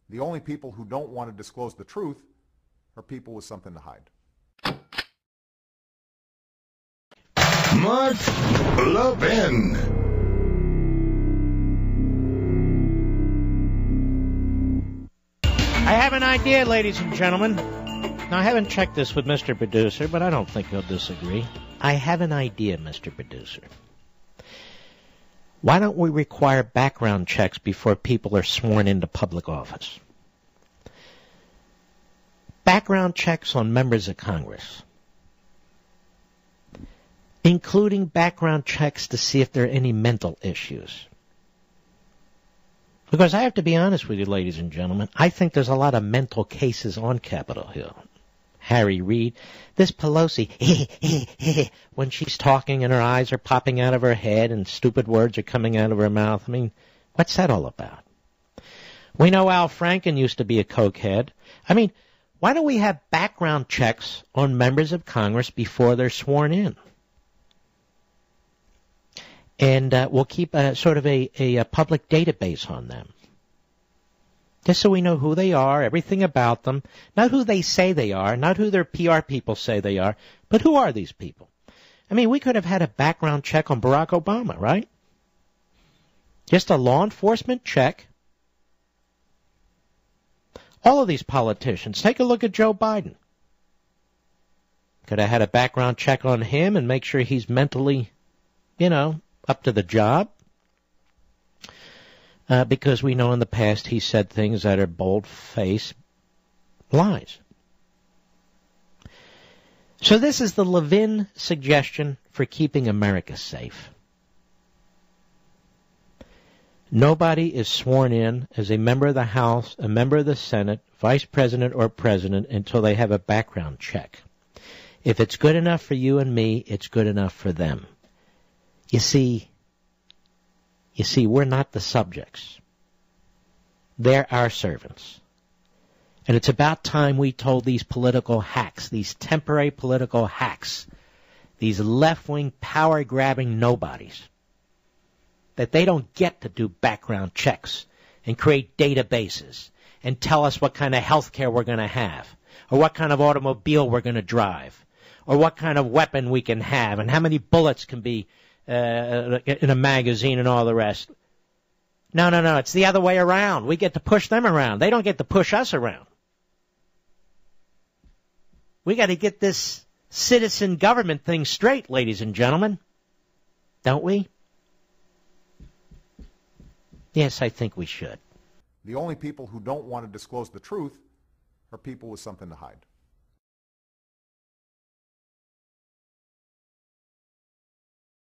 The only people who don't want to disclose the truth are people with something to hide. Mark Levin. I have an idea, ladies and gentlemen. Now, I haven't checked this with Mr. Producer, but I don't think he'll disagree. I have an idea, Mr. Producer. Why don't we require background checks before people are sworn into public office? Background checks on members of Congress, including background checks to see if there are any mental issues. Because I have to be honest with you, ladies and gentlemen, I think there's a lot of mental cases on Capitol Hill. Harry Reid, this Pelosi, when she's talking and her eyes are popping out of her head and stupid words are coming out of her mouth. I mean, what's that all about? We know Al Franken used to be a cokehead. I mean, why don't we have background checks on members of Congress before they're sworn in? And we'll keep a sort of a public database on them. Just so we know who they are, everything about them, not who they say they are, not who their PR people say they are, but who are these people? I mean, we could have had a background check on Barack Obama, right? Just a law enforcement check. All of these politicians. Take a look at Joe Biden. Could have had a background check on him and make sure he's mentally, up to the job. Because we know in the past he said things that are bold-faced lies. So this is the Levin suggestion for keeping America safe. Nobody is sworn in as a member of the House, a member of the Senate, vice president or president until they have a background check. If it's good enough for you and me, it's good enough for them. You see, we're not the subjects. They're our servants. And it's about time we told these political hacks, these temporary political hacks, these left-wing power-grabbing nobodies, that they don't get to do background checks and create databases and tell us what kind of health care we're going to have, or what kind of automobile we're going to drive, or what kind of weapon we can have, and how many bullets can be in a magazine and all the rest. No, it's the other way around. We get to push them around. They don't get to push us around. We got to get this citizen government thing straight, ladies and gentlemen. Don't we? Yes, I think we should. The only people who don't want to disclose the truth are people with something to hide.